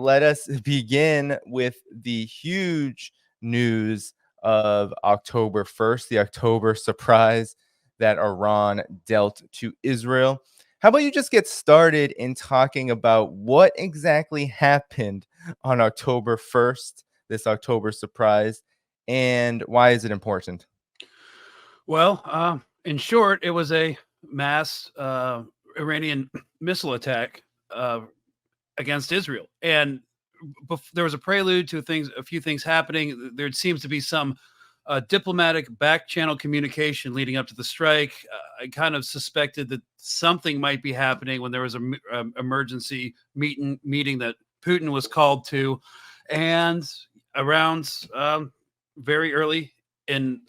let us begin with the huge news of October 1st, the October surprise that Iran dealt to Israel. How about you just get started in talking about what exactly happened on October 1st, this October surprise, and why is it important? Well, in short, it was a mass Iranian missile attack against Israel, and there was a prelude to a few things happening. There seems to be some diplomatic back channel communication leading up to the strike. I kind of suspected that something might be happening when there was an emergency meeting that Putin was called to, and around very early in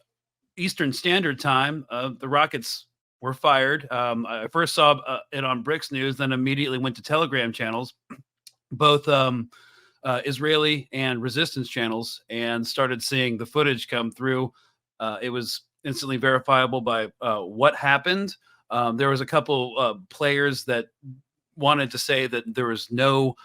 Eastern Standard Time, the rockets were fired. I first saw it on Bricks News, then immediately went to Telegram channels, both Israeli and resistance channels, and started seeing the footage come through. It was instantly verifiable by what happened. There was a couple players that wanted to say that there was no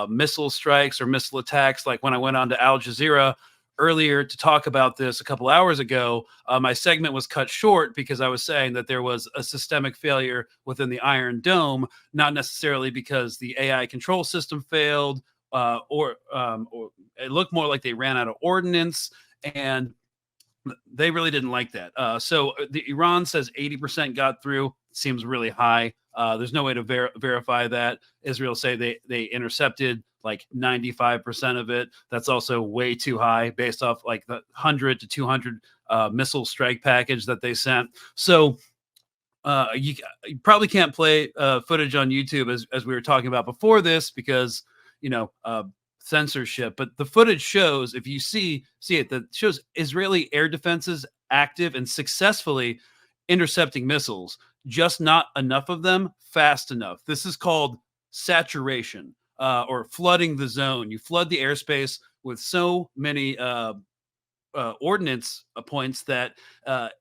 missile strikes or missile attacks. Like when I went on to Al Jazeera earlier to talk about this a couple hours ago, my segment was cut short because I was saying that there was a systemic failure within the Iron Dome, not necessarily because the AI control system failed, or it looked more like they ran out of ordnance, and they really didn't like that. So the Iran says 80% got through. Seems really high. There's no way to verify that. Israel say they intercepted like 95% of it. That's also way too high based off like the 100 to 200 missile strike package that they sent. So you probably can't play footage on YouTube as we were talking about before this because, censorship. But the footage shows, if you see it, that shows Israeli air defenses active and successfully intercepting missiles, just not enough of them fast enough. This is called saturation, or flooding the zone. You flood the airspace with so many ordnance points that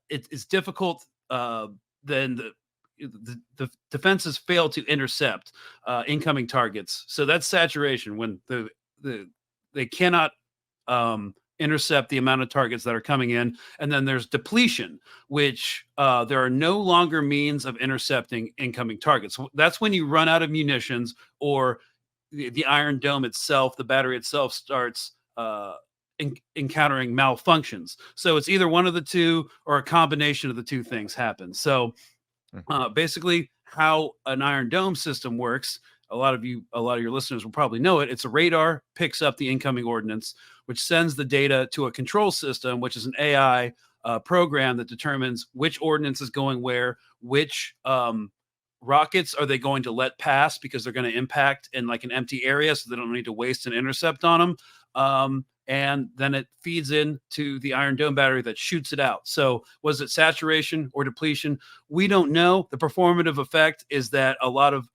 it is difficult. Then the defenses fail to intercept incoming targets. So that's saturation, when they cannot intercept the amount of targets that are coming in. And then there's depletion, which there are no longer means of intercepting incoming targets. That's when you run out of munitions, or the Iron Dome itself, the battery itself, starts encountering malfunctions. So it's either one of the two or a combination of the two things happen. So basically how an Iron Dome system works, a lot of your listeners will probably know it. It's a radar, picks up the incoming ordnance, which sends the data to a control system, which is an AI program that determines which ordnance is going where, which rockets are they going to let pass because they're going to impact in like an empty area, so they don't need to waste an intercept on them. And then it feeds into the Iron Dome battery that shoots it out. So was it saturation or depletion? We don't know. The performative effect is that a lot of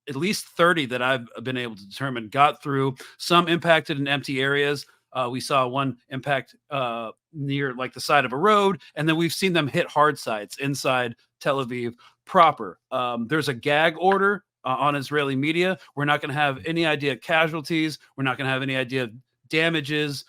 at least 30 that I've been able to determine got through. Some impacted in empty areas. We saw one impact near like the side of a road, and then we've seen them hit hard sites inside Tel Aviv proper. There's a gag order on Israeli media. We're not going to have any idea of casualties. We're not going to have any idea of damages,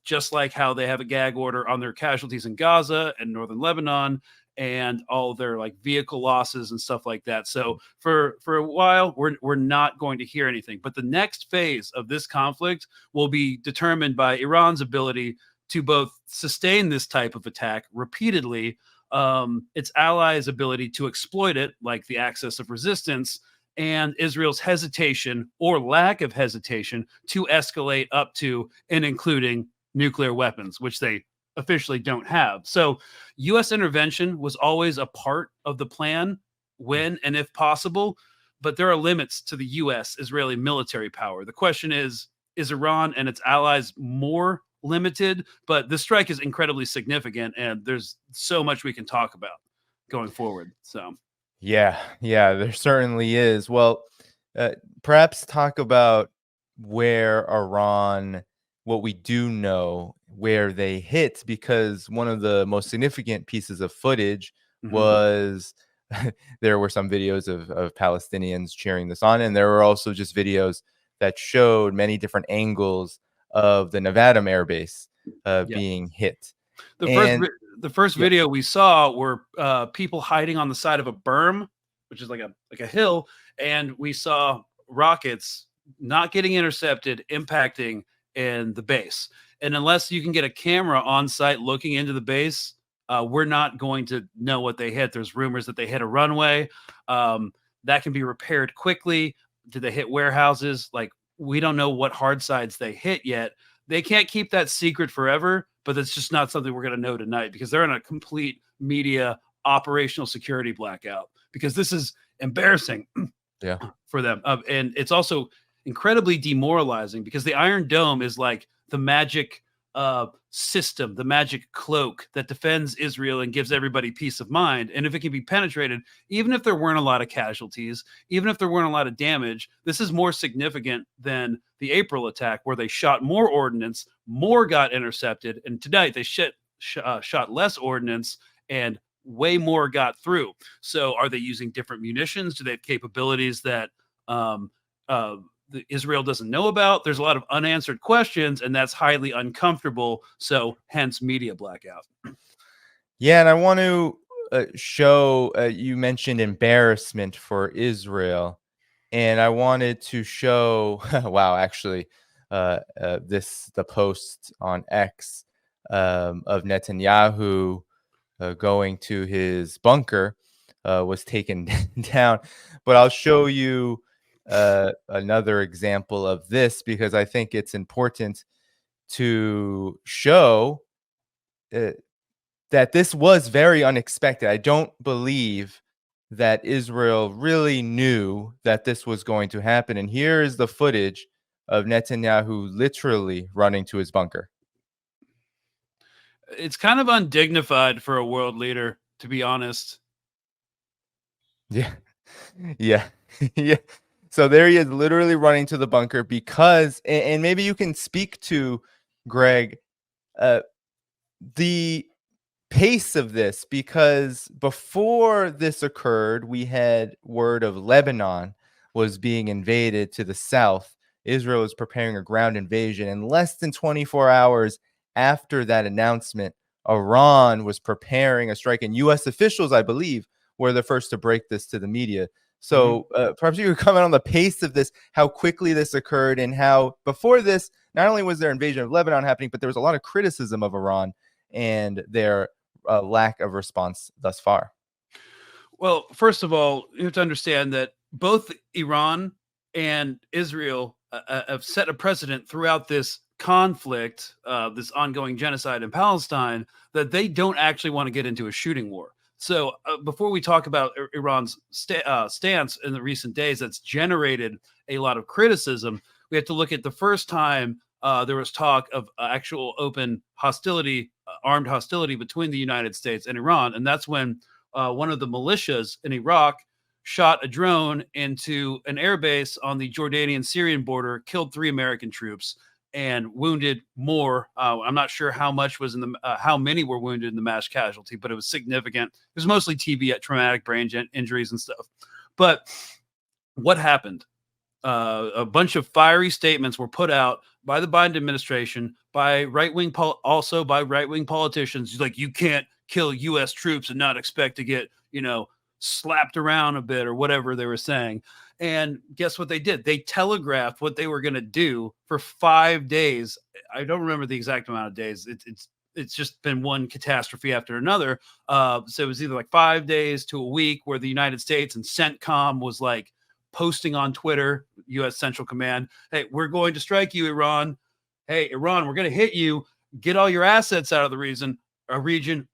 just like how they have a gag order on their casualties in Gaza and northern Lebanon, and all their like vehicle losses and stuff like that. So for a while, we're not going to hear anything. But the next phase of this conflict will be determined by Iran's ability to both sustain this type of attack repeatedly, its allies' ability to exploit it, like the axis of resistance, and Israel's hesitation or lack of hesitation to escalate up to and including nuclear weapons, which they officially don't have. So U.S. intervention was always a part of the plan when and if possible, but there are limits to the U.S. Israeli military power. The question is Iran and its allies more limited? But the strike is incredibly significant, and there's so much we can talk about going forward. So Yeah, there certainly is. Well, perhaps talk about where Iran, what we do know, where they hit, because one of the most significant pieces of footage was there were some videos of Palestinians cheering this on, and there were also just videos that showed many different angles of the Nevada Air Base Yeah. being hit. The And first yeah, video we saw were people hiding on the side of a berm, which is like a hill, and we saw rockets not getting intercepted, impacting in the base. And unless you can get a camera on site looking into the base, we're not going to know what they hit. There's rumors that they hit a runway. That can be repaired quickly. Did they hit warehouses? Like, we don't know what hard sides they hit yet. They can't keep that secret forever, but that's just not something we're going to know tonight because they're in a complete media operational security blackout because this is embarrassing yeah, for them. And it's also incredibly demoralizing because the Iron Dome is like the magic system, the magic cloak that defends Israel and gives everybody peace of mind. And if it can be penetrated, even if there weren't a lot of casualties, even if there weren't a lot of damage, this is more significant than the April attack where they shot more ordnance, more got intercepted, and tonight they shot less ordnance and way more got through. So are they using different munitions? Do they have capabilities that Israel doesn't know about? There's a lot of unanswered questions, and that's highly uncomfortable. So hence media blackout. yeah. And I want to show, you mentioned embarrassment for Israel, and I wanted to show, wow, actually, the post on X of Netanyahu going to his bunker was taken down. But I'll show you another example of this because I think it's important to show that this was very unexpected. I don't believe that Israel really knew that this was going to happen. And here is the footage of Netanyahu literally running to his bunker. It's kind of undignified for a world leader, to be honest. Yeah. Yeah. Yeah. So there he is literally running to the bunker because, and maybe you can speak to, Greg, the pace of this, because before this occurred, we had word of Lebanon was being invaded to the south. Israel was preparing a ground invasion. And less than 24 hours after that announcement, Iran was preparing a strike. And U.S. officials, I believe, were the first to break this to the media. So perhaps you could comment on the pace of this, how quickly this occurred, and how before this, not only was there invasion of Lebanon happening, but there was a lot of criticism of Iran and their lack of response thus far. Well, first of all, you have to understand that both Iran and Israel have set a precedent throughout this conflict, this ongoing genocide in Palestine, that they don't actually want to get into a shooting war. So before we talk about Iran's stance in the recent days that's generated a lot of criticism, we have to look at the first time there was talk of actual open hostility, armed hostility between the United States and Iran. And that's when one of the militias in Iraq shot a drone into an airbase on the Jordanian-Syrian border, killed 3 American troops, and wounded more. I'm not sure how much was in the how many were wounded in the mass casualty, but it was significant. It was mostly TB, traumatic brain injuries and stuff. But what happened? A bunch of fiery statements were put out by the Biden administration, by right-wing also by right-wing politicians. Like, you can't kill U.S. troops and not expect to get, slapped around a bit or whatever they were saying. And guess what they did? They telegraphed what they were going to do for 5 days. I don't remember the exact amount of days. It's just been one catastrophe after another. So it was either like 5 days to a week where the United States and CENTCOM was like posting on Twitter, U.S. Central Command, hey, we're going to strike you, Iran. Hey, Iran, we're going to hit you. Get all your assets out of the region.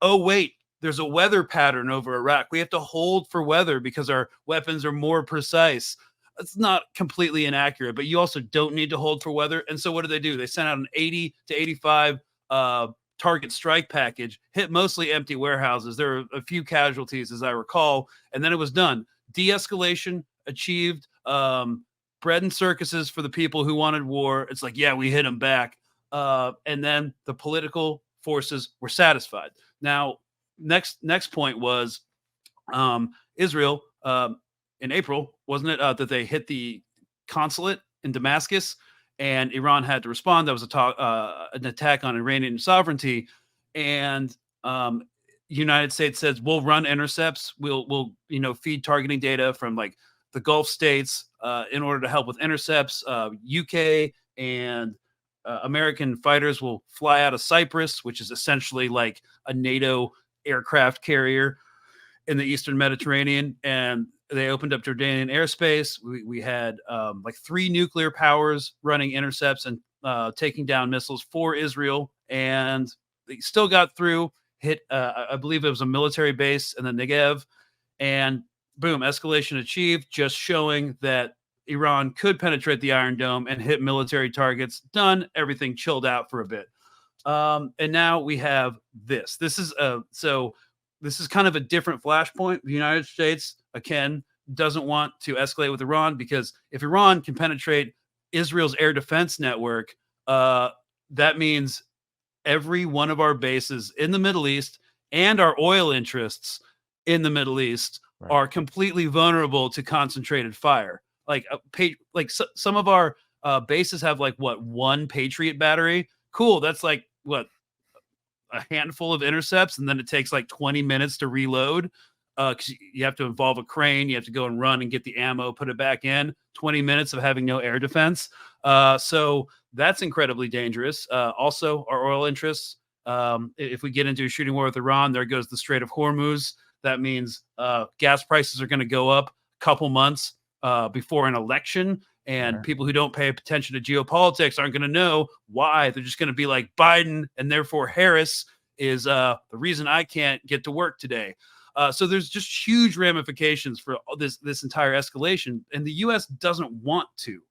Oh, wait, there's a weather pattern over Iraq. We have to hold for weather because our weapons are more precise. It's not completely inaccurate, but you also don't need to hold for weather. And so what do? They sent out an 80 to 85 target strike package, hit mostly empty warehouses. There were a few casualties, as I recall, and then it was done. De-escalation achieved, bread and circuses for the people who wanted war. It's like, yeah, we hit them back. And then the political forces were satisfied. Now, next point was Israel in April, wasn't it, that they hit the consulate in Damascus, and Iran had to respond. That was an attack on Iranian sovereignty, and United States says we'll run intercepts. We'll feed targeting data from like the Gulf states in order to help with intercepts. UK and American fighters will fly out of Cyprus, which is essentially like a NATO aircraft carrier in the Eastern Mediterranean, and they opened up Jordanian airspace. We had like 3 nuclear powers running intercepts and taking down missiles for Israel, and they still got through. Hit, I believe it was a military base in the Negev, and boom, escalation achieved. Just showing that Iran could penetrate the Iron Dome and hit military targets. Done. Everything chilled out for a bit. And now we have this. This is kind of a different flashpoint. The United States, again, doesn't want to escalate with Iran, because if Iran can penetrate Israel's air defense network, that means every one of our bases in the Middle East and our oil interests in the Middle East are completely vulnerable to concentrated fire. Like some of our bases have like 1 Patriot battery. Cool. That's like a handful of intercepts, and then it takes like 20 minutes to reload because you have to involve a crane. You have to go and run and get the ammo, put it back in. 20 minutes of having no air defense. So that's incredibly dangerous. Also, our oil interests. If we get into a shooting war with Iran, there goes the Strait of Hormuz. That means gas prices are going to go up a couple months before an election. And people who don't pay attention to geopolitics aren't going to know why. They're just going to be like Biden, and therefore Harris is the reason I can't get to work today. So there's just huge ramifications for this entire escalation. And the U.S. doesn't want to.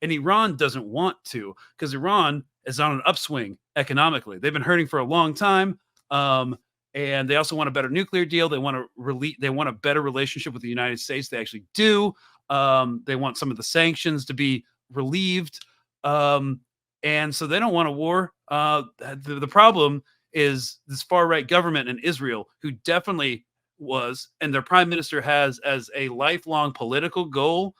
And Iran doesn't want to, because Iran is on an upswing economically. They've been hurting for a long time. And they also want a better nuclear deal. They want a better relationship with the United States. They actually do. They want some of the sanctions to be relieved. And so they don't want a war. The problem is this far-right government in Israel, who definitely was, and their prime minister has as a lifelong political goal,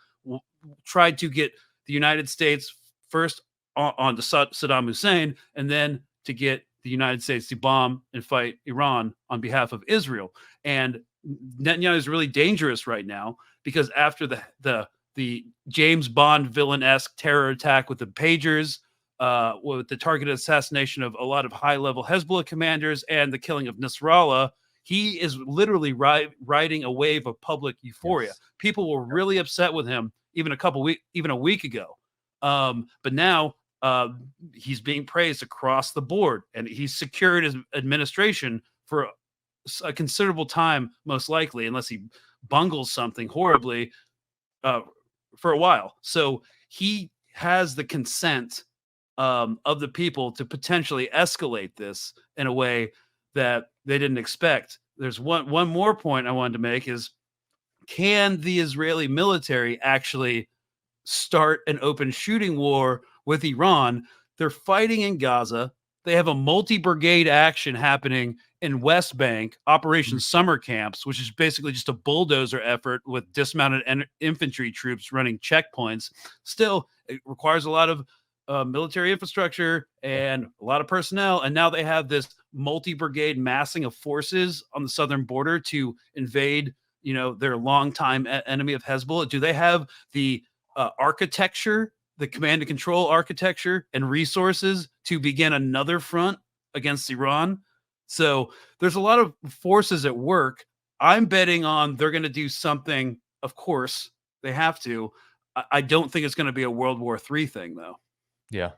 tried to get the United States first on to Saddam Hussein, and then to get the United States to bomb and fight Iran on behalf of Israel. And Netanyahu is really dangerous right now, because after the James Bond villain-esque terror attack with the pagers, with the targeted assassination of a lot of high-level Hezbollah commanders, and the killing of Nasrallah, he is literally riding a wave of public euphoria. Yes. People were really upset with him even a week ago. But now he's being praised across the board, and he's secured his administration for a considerable time, most likely, unless he bungles something horribly, for a while. So he has the consent of the people to potentially escalate this in a way that they didn't expect. There's one more point I wanted to make is, can the Israeli military actually start an open shooting war with Iran? They're fighting in Gaza. They have a multi-brigade action happening in West Bank, Operation Summer Camps, which is basically just a bulldozer effort with dismounted infantry troops running checkpoints. Still, it requires a lot of military infrastructure and a lot of personnel. And now they have this multi-brigade massing of forces on the southern border to invade, their longtime enemy of Hezbollah. Do they have the architecture, the command and control architecture and resources to begin another front against Iran? So there's a lot of forces at work. I'm betting on they're going to do something. Of course, they have to. I don't think it's going to be a World War III thing, though. Yeah.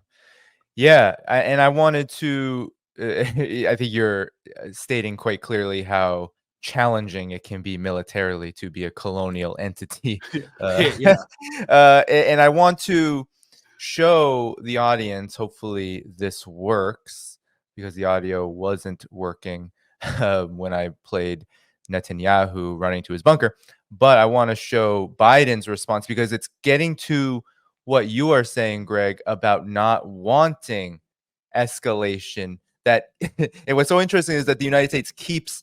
And I wanted to, I think you're stating quite clearly how challenging it can be militarily to be a colonial entity. And I want to show the audience, hopefully this works, because the audio wasn't working when I played Netanyahu running to his bunker. But I want to show Biden's response, because it's getting to what you are saying, Greg, about not wanting escalation. That and what's so interesting is that the United States keeps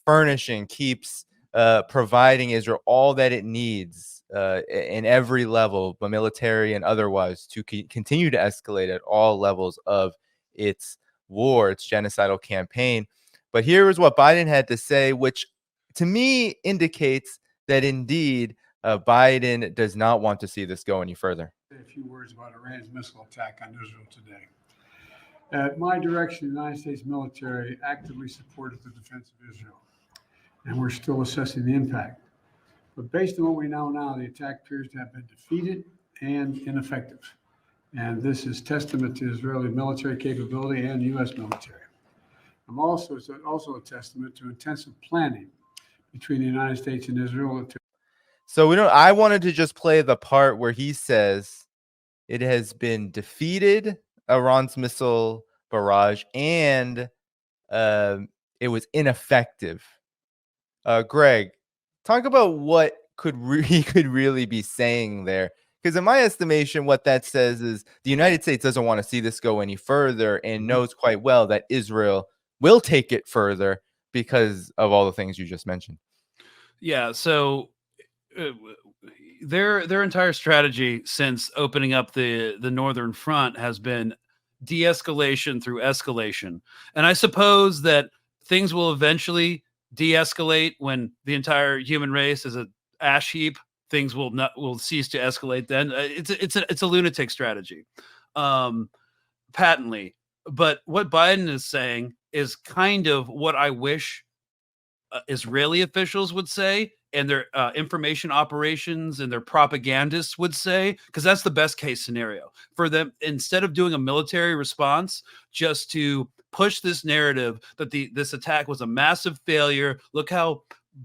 providing Israel all that it needs in every level, but military and otherwise, to continue to escalate at all levels of its war, its genocidal campaign. But here is what Biden had to say, which to me indicates that indeed Biden does not want to see this go any further. A few words about Iran's missile attack on Israel today. At my direction, the United States military actively supported the defense of Israel, and we're still assessing the impact. But based on what we know now, the attack appears to have been defeated and ineffective. And this is testament to Israeli military capability and U.S. military. It's also a testament to intensive planning between the United States and Israel. So I wanted to just play the part where he says it has been defeated, Iran's missile barrage, and it was ineffective. Greg, talk about what he could really be saying there. Because in my estimation, what that says is the United States doesn't want to see this go any further and knows quite well that Israel will take it further because of all the things you just mentioned. Yeah, so their entire strategy since opening up the northern front has been de-escalation through escalation. And I suppose that things will eventually de-escalate when the entire human race is an ash heap. Things will cease to escalate. Then it's a lunatic strategy, patently. But what Biden is saying is kind of what I wish Israeli officials would say, and their information operations and their propagandists would say, because that's the best case scenario for them. Instead of doing a military response, just to push this narrative that this attack was a massive failure. Look how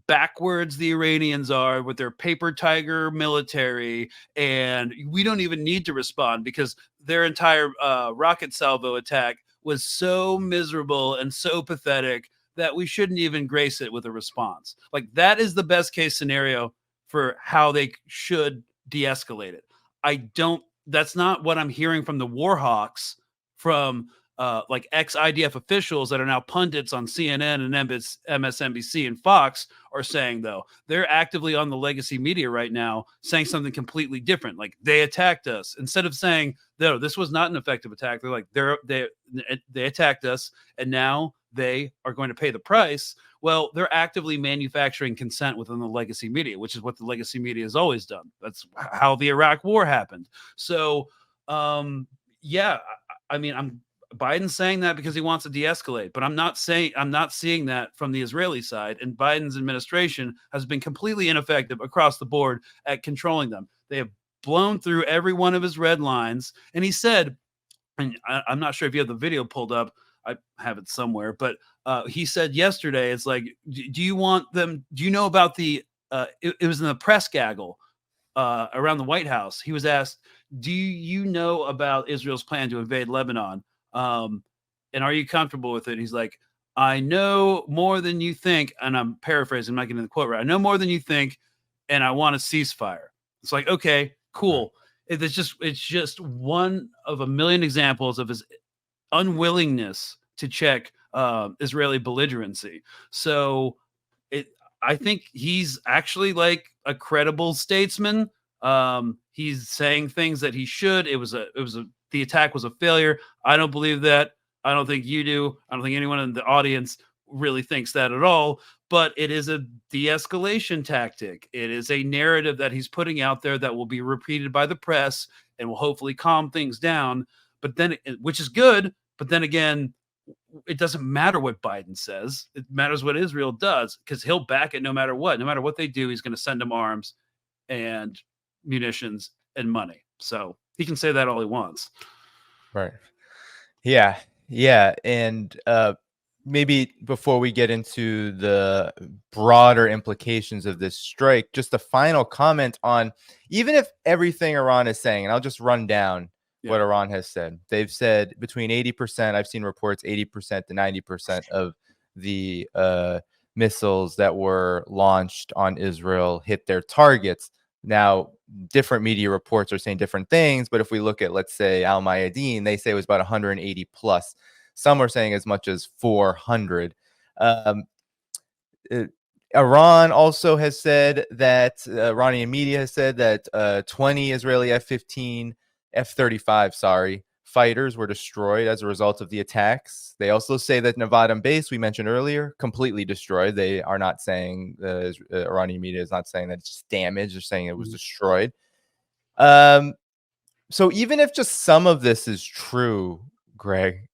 backwards the Iranians are with their paper tiger military, and we don't even need to respond because their entire rocket salvo attack was so miserable and so pathetic that we shouldn't even grace it with a response. Like, that is the best case scenario for how they should de-escalate it. That's not what I'm hearing from the war hawks, from like ex-IDF officials that are now pundits on CNN and MSNBC and Fox are saying, though. They're actively on the legacy media right now saying something completely different. Like, they attacked us. Instead of saying, no, this was not an effective attack, they're like, they attacked us, and now they are going to pay the price. Well, they're actively manufacturing consent within the legacy media, which is what the legacy media has always done. That's how the Iraq war happened. So, yeah, I mean, Biden's saying that because he wants to de-escalate, but I'm not seeing that from the Israeli side. And Biden's administration has been completely ineffective across the board at controlling them. They have blown through every one of his red lines. And he said, and I'm not sure if you have the video pulled up, I have it somewhere, but he said yesterday, it's like, do you know about it was in the press gaggle around the White House. He was asked, do you know about Israel's plan to invade Lebanon? And are you comfortable with it? And he's like, I know more than you think. And I'm paraphrasing, I'm not getting the quote right. I know more than you think, and I want a ceasefire. It's like, okay, cool. It's just one of a million examples of his unwillingness to check Israeli belligerency. So I think he's actually like a credible statesman. He's saying things that he should. The attack was a failure. I don't believe that. I don't think you do. I don't think anyone in the audience really thinks that at all. But it is a de-escalation tactic. It is a narrative that he's putting out there that will be repeated by the press and will hopefully calm things down. But then, which is good. But then again, it doesn't matter what Biden says. It matters what Israel does, because he'll back it no matter what. No matter what they do, he's going to send them arms and munitions and money. So he can say that all he wants. Right. Yeah. And maybe before we get into the broader implications of this strike, just a final comment on, even if everything Iran is saying, and I'll just run down what Iran has said. They've said between 80%, I've seen reports 80% to 90% of the missiles that were launched on Israel hit their targets. Now, different media reports are saying different things, but if we look at, let's say, Al Mayadeen, they say it was about 180 plus. Some are saying as much as 400. Iran also has said that Iranian media has said that 20 Israeli F-35 fighters were destroyed as a result of the attacks. They also say that Nevada base we mentioned earlier completely destroyed. They are not saying Iranian media is not saying that it's just damaged. They're saying it was destroyed. So even if just some of this is true, Greg,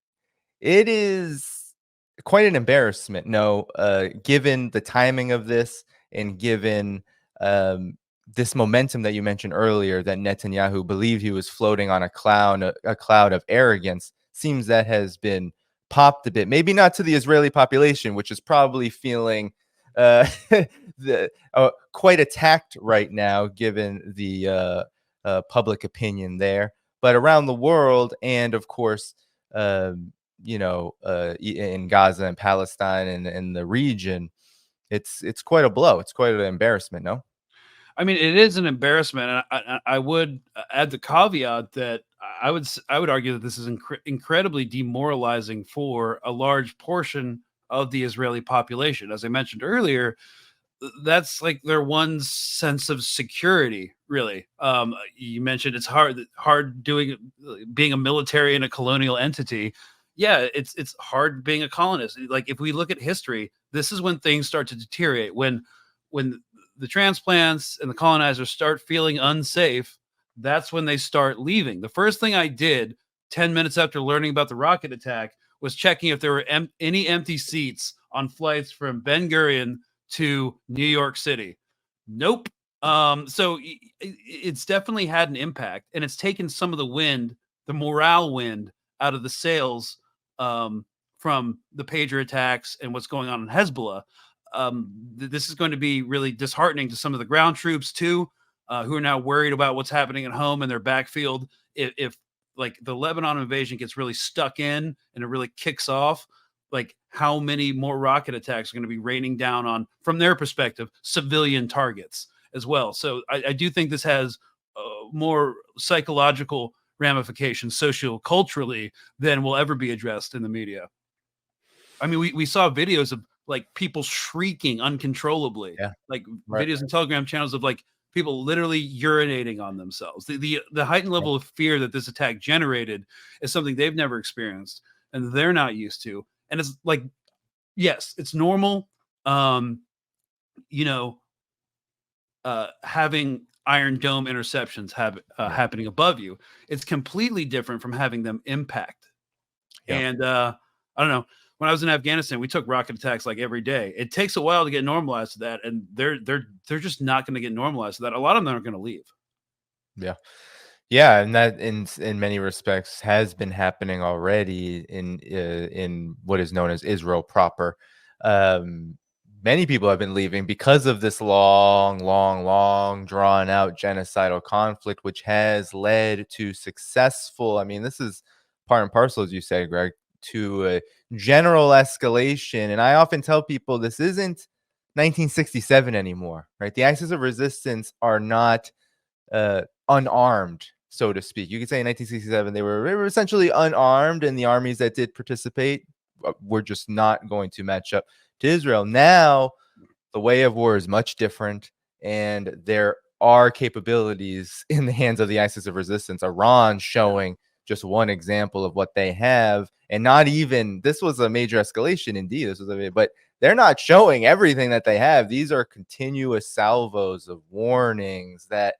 it is quite an embarrassment. No, given the timing of this and given this momentum that you mentioned earlier, that Netanyahu believed he was floating on a cloud of arrogance, seems that has been popped a bit. Maybe not to the Israeli population, which is probably feeling quite attacked right now, given the public opinion there. But around the world, and of course, in Gaza and Palestine and the region, it's quite a blow. It's quite an embarrassment. No. I mean, it is an embarrassment, and I would add the caveat that I would argue that this is incredibly demoralizing for a large portion of the Israeli population. As I mentioned earlier, that's like their one sense of security, really. You mentioned it's hard being a military in a colonial entity. Yeah, it's hard being a colonist. Like, if we look at history, this is when things start to deteriorate. When the transplants and the colonizers start feeling unsafe, that's when they start leaving. The first thing I did 10 minutes after learning about the rocket attack was checking if there were any empty seats on flights from Ben Gurion to New York City. Nope. So it's definitely had an impact, and it's taken some of the morale wind out of the sails from the pager attacks and what's going on in Hezbollah. This is going to be really disheartening to some of the ground troops too, who are now worried about what's happening at home in their backfield. If like the Lebanon invasion gets really stuck in and it really kicks off, like how many more rocket attacks are going to be raining down on, from their perspective, civilian targets as well. So I do think this has more psychological ramifications socio-culturally than will ever be addressed in the media. I mean, we saw videos of like people shrieking uncontrollably, like videos and Telegram channels of like people literally urinating on themselves. The heightened level of fear that this attack generated is something they've never experienced and they're not used to. And it's like, yes, it's normal. Having Iron Dome interceptions happening above you. It's completely different from having them impact. And I don't know. When I was in Afghanistan, we took rocket attacks like every day. It takes a while to get normalized to that, and they're just not going to get normalized to that. A lot of them are going to leave. Yeah, and that in many respects has been happening already in what is known as Israel proper. Many people have been leaving because of this long drawn out genocidal conflict, which has led to successful. I mean, this is part and parcel, as you said, Greg, to a general escalation. And I often tell people this isn't 1967 anymore, right? The Axis of Resistance are not unarmed, so to speak. You could say in 1967 they were essentially unarmed, and the armies that did participate were just not going to match up to Israel. Now the way of war is much different, and there are capabilities in the hands of the Axis of Resistance. Iran showing just one example of what they have, and not even this was a major escalation indeed. But they're not showing everything that they have. These are continuous salvos of warnings that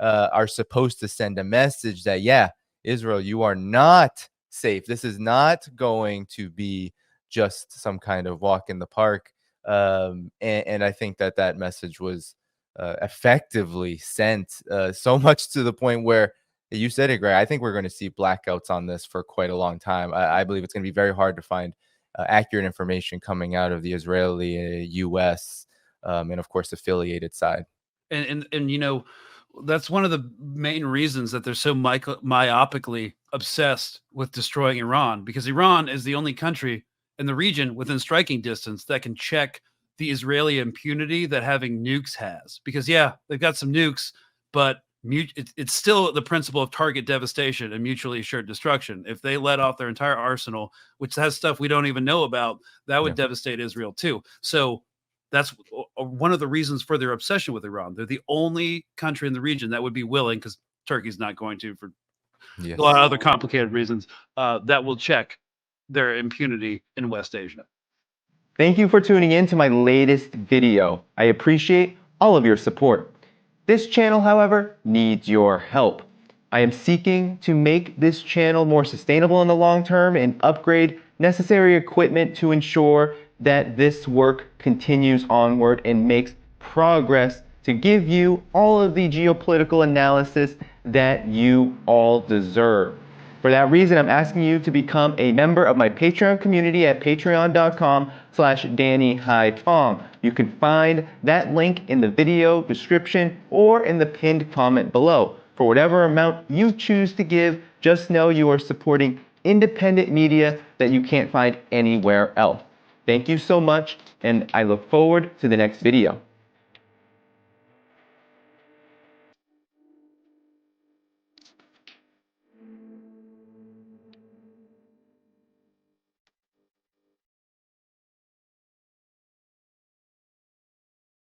are supposed to send a message that, Israel, you are not safe. This is not going to be just some kind of walk in the park. And I think that message was effectively sent, so much to the point where you said it, Greg. I think we're going to see blackouts on this for quite a long time. I believe it's going to be very hard to find accurate information coming out of the Israeli, U.S., and of course affiliated side. And that's one of the main reasons that they're so myopically obsessed with destroying Iran, because Iran is the only country in the region within striking distance that can check the Israeli impunity that having nukes has. Because they've got some nukes, but it's still the principle of target devastation and mutually assured destruction. If they let off their entire arsenal, which has stuff we don't even know about, that would devastate Israel too. So That's one of the reasons for their obsession with Iran. They're the only country in the region that would be willing, because Turkey's not going to, for Yes. a lot of other complicated reasons, that will check their impunity in West Asia. Thank you for tuning in to my latest video. I appreciate all of your support. This channel, however, needs your help. I am seeking to make this channel more sustainable in the long term and upgrade necessary equipment to ensure that this work continues onward and makes progress to give you all of the geopolitical analysis that you all deserve. For that reason, I'm asking you to become a member of my Patreon community at patreon.com/DannyDhaiphong. You can find that link in the video description or in the pinned comment below. For whatever amount you choose to give, just know you are supporting independent media that you can't find anywhere else. Thank you so much, and I look forward to the next video.